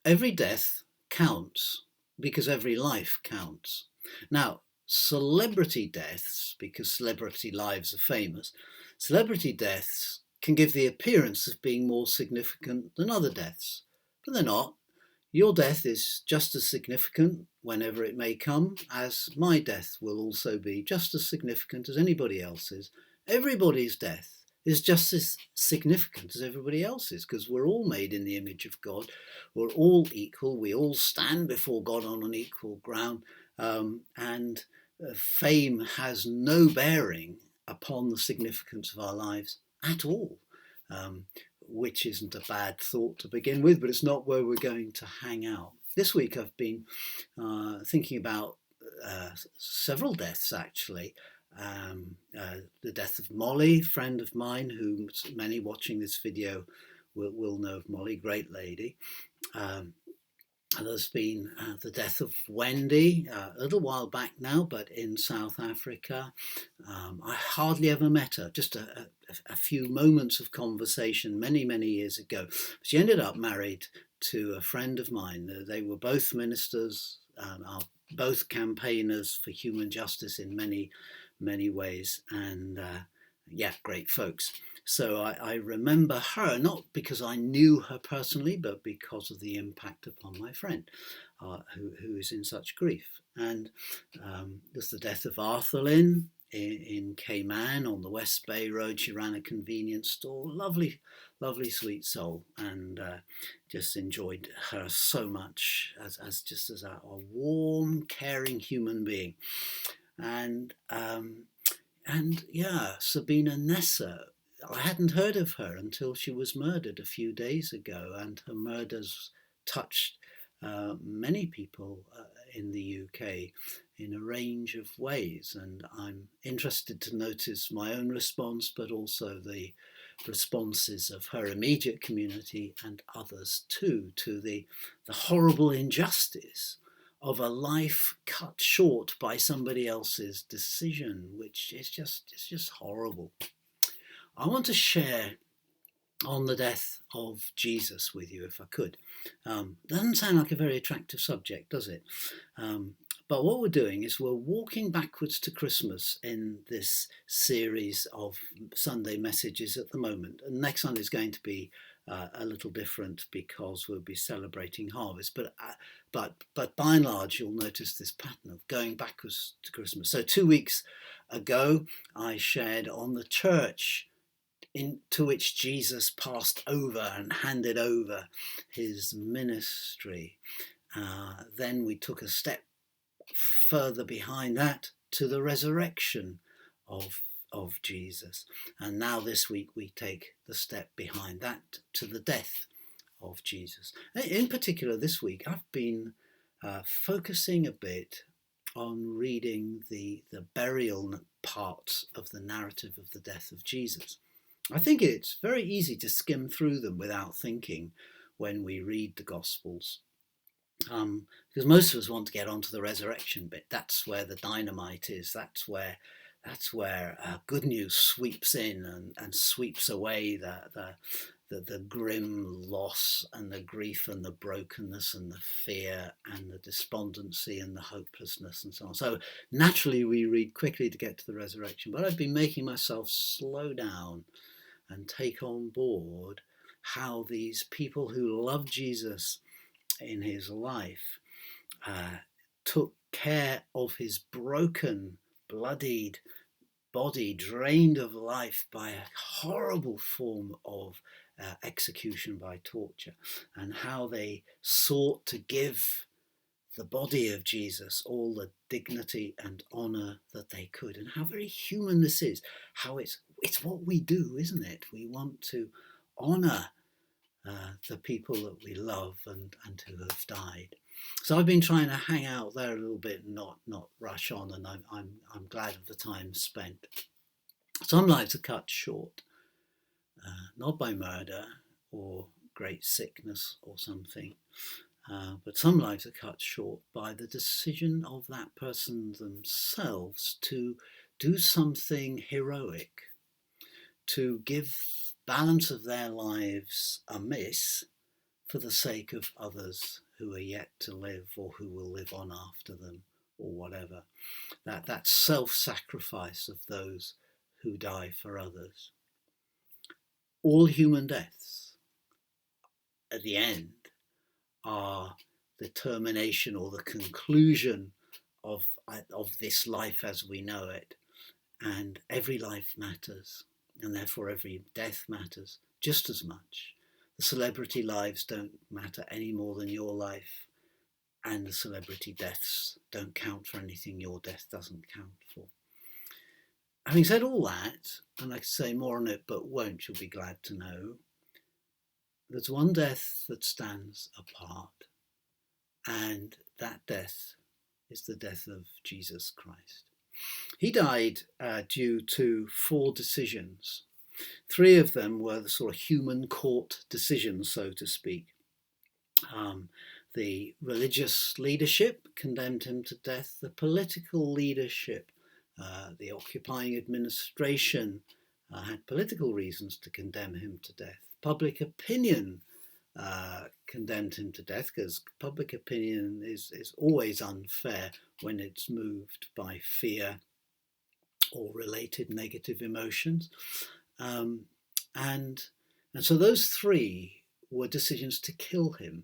every death counts because every life counts. Now, celebrity deaths, because celebrity lives are famous, celebrity deaths can give the appearance of being more significant than other deaths, but they're not. Your death is just as significant, whenever it may come, as my death will also be just as significant as anybody else's. Everybody's death is just as significant as everybody else's, because we're all made in the image of God. We're all equal. We all stand before God on an equal ground. And fame has no bearing upon the significance of our lives at all. Which isn't a bad thought to begin with, but it's not where we're going to hang out. This week I've been thinking about several deaths, actually. The death of Molly, friend of mine, who many watching this video will know of Molly, great lady. There's been the death of Wendy, a little while back now, but in South Africa. I hardly ever met her, just a few moments of conversation many, many years ago. She ended up married to a friend of mine. They were both ministers, are both campaigners for human justice in many, many ways. And yeah, great folks. So I remember her, not because I knew her personally, but because of the impact upon my friend, who is in such grief. And there's the death of Arthur Lynn in Cayman on the West Bay Road. She ran a convenience store. Lovely, lovely, sweet soul. And just enjoyed her so much as just as a warm, caring human being. And yeah, Sabina Nessa. I hadn't heard of her until she was murdered a few days ago, and her murders touched many people in the UK in a range of ways. And I'm interested to notice my own response, but also the responses of her immediate community and others too, to the horrible injustice of a life cut short by somebody else's decision, which is just horrible. I want to share on the death of Jesus with you, if I could. Doesn't sound like a very attractive subject, does it? But what we're doing is we're walking backwards to Christmas in this series of Sunday messages at the moment. And next Sunday is going to be a little different because we'll be celebrating harvest. But by and large, you'll notice this pattern of going backwards to Christmas. So 2 weeks ago, I shared on the church into which Jesus passed over and handed over his ministry. Then we took a step further behind that to the resurrection of Jesus. And now this week we take the step behind that to the death of Jesus. In particular, this week I've been focusing a bit on reading the burial parts of the narrative of the death of Jesus. I think it's very easy to skim through them without thinking when we read the Gospels. Because most of us want to get onto the resurrection bit. That's where the dynamite is. That's where good news sweeps in and sweeps away the grim loss and the grief and the brokenness and the fear and the despondency and the hopelessness and so on. So naturally we read quickly to get to the resurrection, but I've been making myself slow down and take on board how these people who love Jesus in his life took care of his broken, bloodied body, drained of life by a horrible form of execution by torture, and how they sought to give the body of Jesus all the dignity and honour that they could, and how very human this is, how it's what we do, isn't it? We want to honour the people that we love and who have died. So I've been trying to hang out there a little bit and not rush on, and I'm glad of the time spent. Some lives are cut short, not by murder or great sickness or something, but some lives are cut short by the decision of that person themselves to do something heroic, to give balance of their lives a miss for the sake of others who are yet to live or who will live on after them or whatever. That self-sacrifice of those who die for others. All human deaths at the end are the termination or the conclusion of this life as we know it. And every life matters, and therefore every death matters just as much. The celebrity lives don't matter any more than your life, and the celebrity deaths don't count for anything your death doesn't count for. Having said all that, and I could say more on it, but won't, you'll be glad to know, there's one death that stands apart, and that death is the death of Jesus Christ. He died due to 4 decisions. 3 of them were the sort of human court decisions, so to speak. The religious leadership condemned him to death. The political leadership, the occupying administration, had political reasons to condemn him to death. Public opinion condemned him to death, because public opinion is always unfair when it's moved by fear or related negative emotions. And so those 3 were decisions to kill him.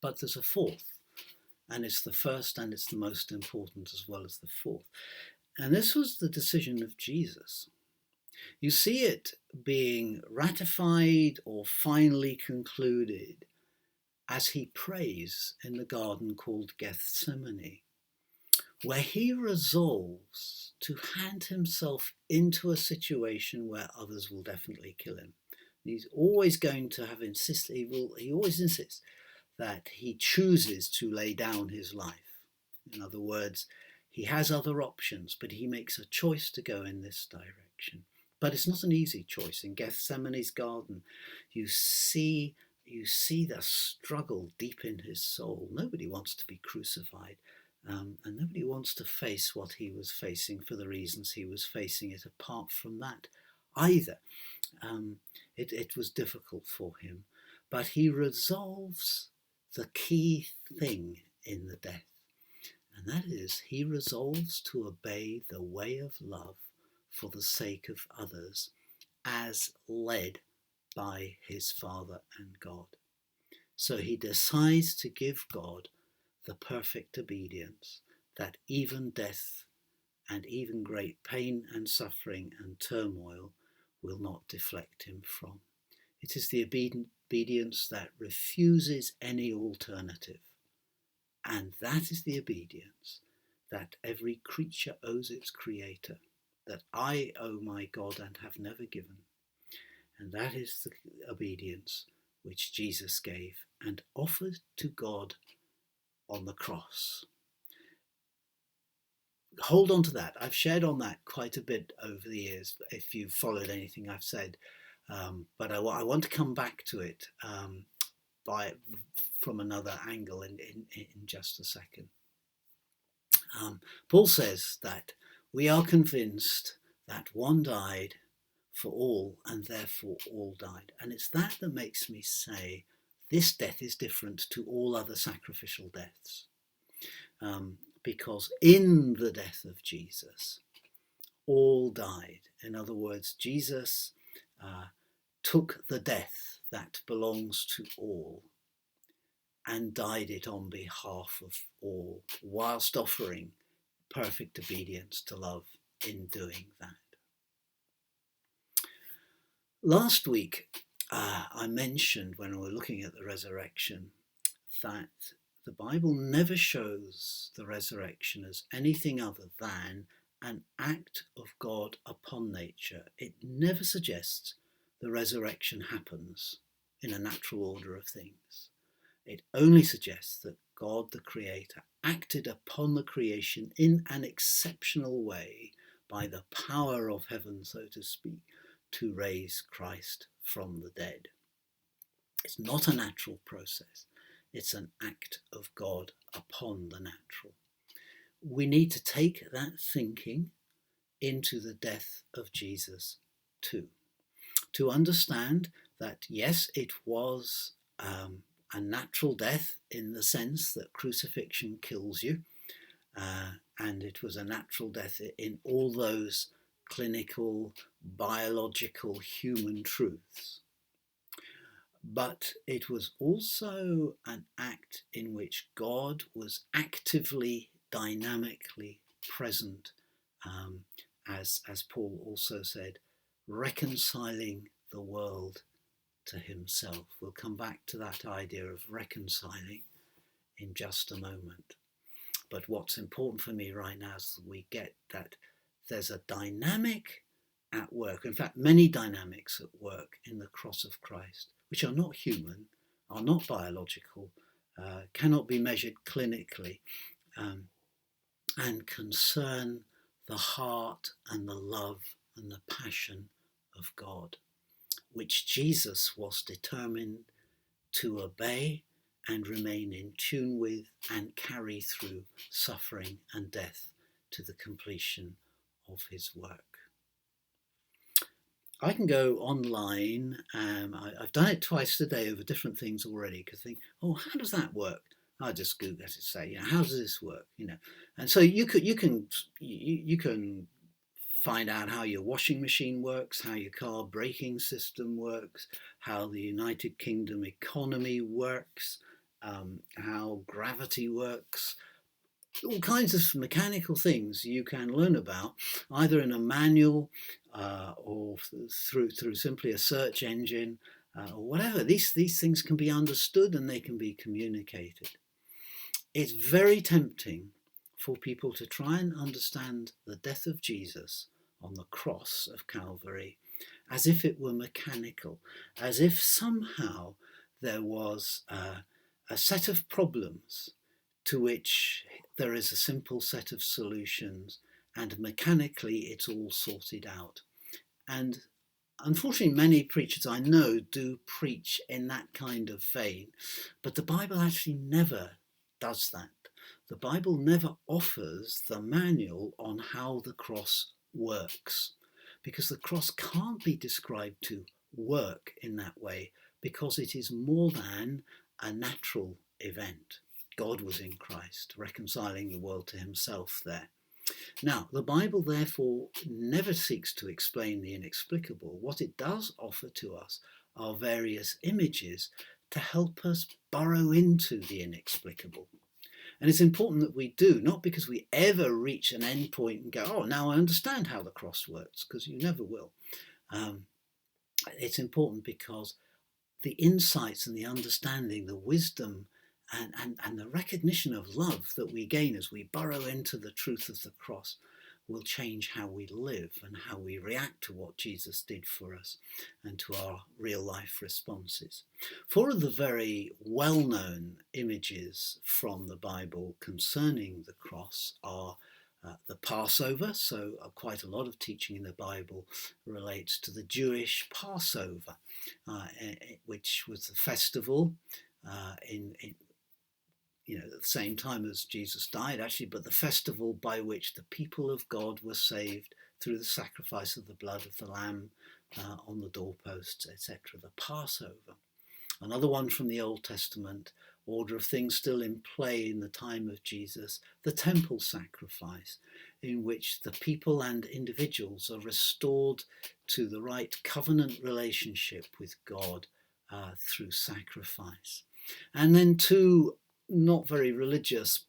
But there's a 4th, and it's the first and it's the most important as well as the 4th. And this was the decision of Jesus. You see it being ratified or finally concluded as he prays in the garden called Gethsemane, where he resolves to hand himself into a situation where others will definitely kill him. He's always going to have he always insists that he chooses to lay down his life. In other words, he has other options, but he makes a choice to go in this direction. But it's not an easy choice. In Gethsemane's garden, you see the struggle deep in his soul. Nobody wants to be crucified, and nobody wants to face what he was facing for the reasons he was facing it apart from that either. It was difficult for him, but he resolves the key thing in the death, and that is he resolves to obey the way of love for the sake of others as led by his Father and God. So he decides to give God the perfect obedience that even death and even great pain and suffering and turmoil will not deflect him from. It is the obedience that refuses any alternative. And that is the obedience that every creature owes its creator, that I owe my God and have never given. And that is the obedience which Jesus gave and offered to God on the cross. Hold on to that. I've shared on that quite a bit over the years, if you've followed anything I've said. But I want to come back to it from another angle in just a second. Paul says that we are convinced that one died for all, and therefore all died. And it's that makes me say this death is different to all other sacrificial deaths. Because in the death of Jesus, all died. In other words, Jesus took the death that belongs to all and died it on behalf of all, whilst offering perfect obedience to love in doing that. Last week, I mentioned when we were looking at the resurrection that the Bible never shows the resurrection as anything other than an act of God upon nature. It never suggests the resurrection happens in a natural order of things. It only suggests that God, the Creator, acted upon the creation in an exceptional way by the power of heaven, so to speak, to raise Christ from the dead. It's not a natural process. It's an act of God upon the natural. We need to take that thinking into the death of Jesus too, to understand that yes, it was a natural death in the sense that crucifixion kills you, and it was a natural death in all those clinical, biological, human truths. But it was also an act in which God was actively, dynamically present, as Paul also said, reconciling the world to himself. We'll come back to that idea of reconciling in just a moment. But what's important for me right now is that we get that there's a dynamic at work, in fact, many dynamics at work in the cross of Christ, which are not human, are not biological, cannot be measured clinically, and concern the heart and the love and the passion of God, which Jesus was determined to obey and remain in tune with and carry through suffering and death to the completion of his work. I can go online. I've done it twice today over different things already because I think, oh, how does that work? I just Google it to say, how does this work? And so you can find out how your washing machine works, how your car braking system works, how the United Kingdom economy works, how gravity works. All kinds of mechanical things you can learn about, either in a manual or through simply a search engine or whatever. These things can be understood and they can be communicated. It's very tempting for people to try and understand the death of Jesus on the cross of Calvary as if it were mechanical, as if somehow there was a set of problems to which there is a simple set of solutions, and mechanically it's all sorted out. And unfortunately, many preachers I know do preach in that kind of vein, but the Bible actually never does that. The Bible never offers the manual on how the cross works, because the cross can't be described to work in that way, because it is more than a natural event. God was in Christ, reconciling the world to himself there. Now, the Bible therefore never seeks to explain the inexplicable. What it does offer to us are various images to help us burrow into the inexplicable. And it's important that we do, not because we ever reach an end point and go, oh, now I understand how the cross works, because you never will. It's important because the insights and the understanding, the wisdom and the recognition of love that we gain as we burrow into the truth of the cross will change how we live and how we react to what Jesus did for us and to our real life responses. Four of the very well-known images from the Bible concerning the cross are the Passover. So quite a lot of teaching in the Bible relates to the Jewish Passover, which was the festival at the same time as Jesus died, actually, but the festival by which the people of God were saved through the sacrifice of the blood of the Lamb on the doorposts, etc. The Passover. Another one from the Old Testament, order of things still in play in the time of Jesus, the temple sacrifice, in which the people and individuals are restored to the right covenant relationship with God through sacrifice. And then two not very religious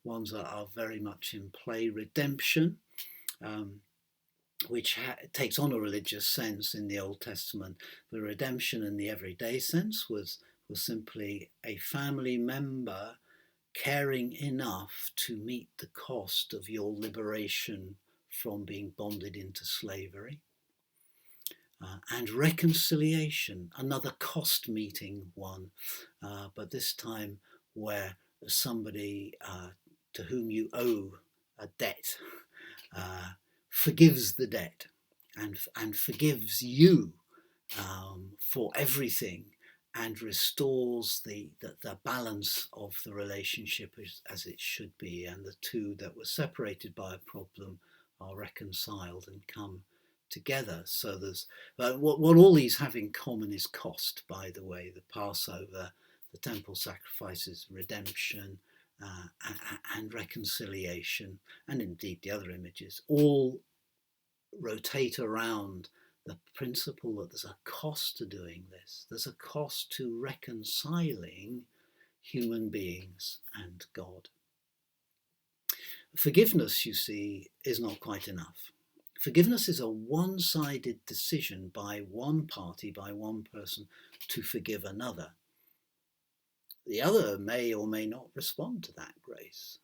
ones that are very much in play, redemption, which takes on a religious sense in the Old Testament. The redemption in the everyday sense was simply a family member caring enough to meet the cost of your liberation from being bonded into slavery. And reconciliation, another cost-meeting one, but this time where somebody to whom you owe a debt forgives the debt and forgives you for everything and restores the balance of the relationship as it should be, and the two that were separated by a problem are reconciled and come together. So there's what all these have in common is cost, by the way. The Passover, the temple sacrifices, redemption, and reconciliation, and indeed the other images, all rotate around the principle that there's a cost to doing this. There's a cost to reconciling human beings and God. Forgiveness, you see, is not quite enough. Forgiveness is a one-sided decision by one party, by one person, to forgive another. The other may or may not respond to that grace.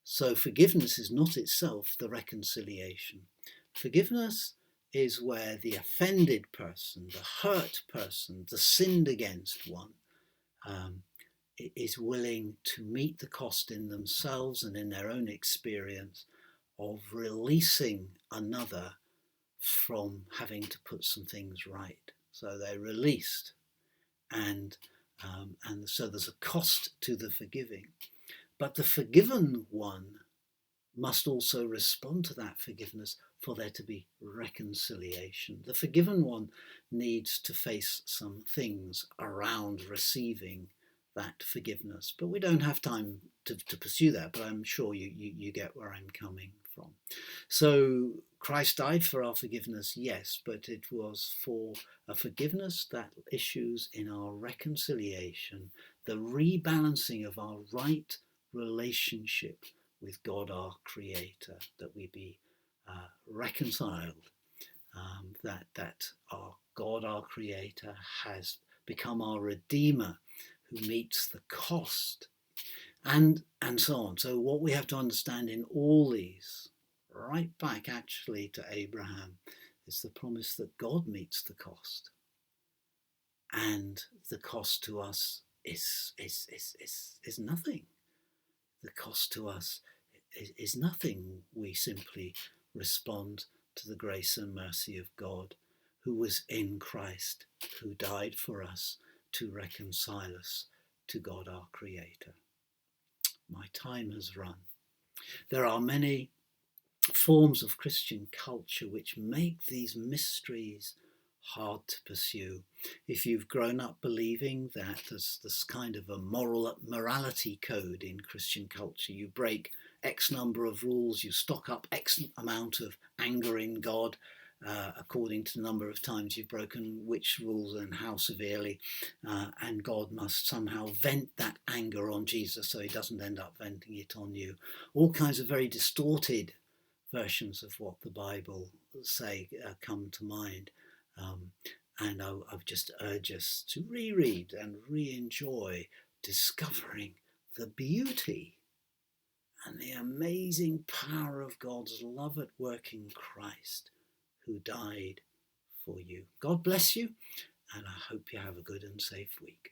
So forgiveness is not itself the reconciliation. Forgiveness is where the offended person, the hurt person, the sinned against one, is willing to meet the cost in themselves and in their own experience of releasing another from having to put some things right. So they're released, and so there's a cost to the forgiving. But the forgiven one must also respond to that forgiveness for there to be reconciliation. The forgiven one needs to face some things around receiving that forgiveness. But we don't have time to pursue that, but I'm sure you get where I'm coming from. So Christ died for our forgiveness, yes, but it was for a forgiveness that issues in our reconciliation, the rebalancing of our right relationship with God our Creator, that we be reconciled, that our God our Creator has become our Redeemer, who meets the cost, and so on. So what we have to understand in all these, right back actually to Abraham, is the promise that God meets the cost, and the cost to us is nothing. The cost to us is nothing. We simply respond to the grace and mercy of God, who was in Christ, who died for us to reconcile us to God our Creator. My time has run. There are many forms of Christian culture which make these mysteries hard to pursue. If you've grown up believing that there's this kind of a morality code in Christian culture, you break X number of rules, you stock up X amount of anger in God, according to the number of times you've broken which rules and how severely, and God must somehow vent that anger on Jesus so he doesn't end up venting it on you. All kinds of very distorted versions of what the Bible say come to mind. And I would just urge us to reread and re-enjoy discovering the beauty and the amazing power of God's love at work in Christ, who died for you. God bless you, and I hope you have a good and safe week.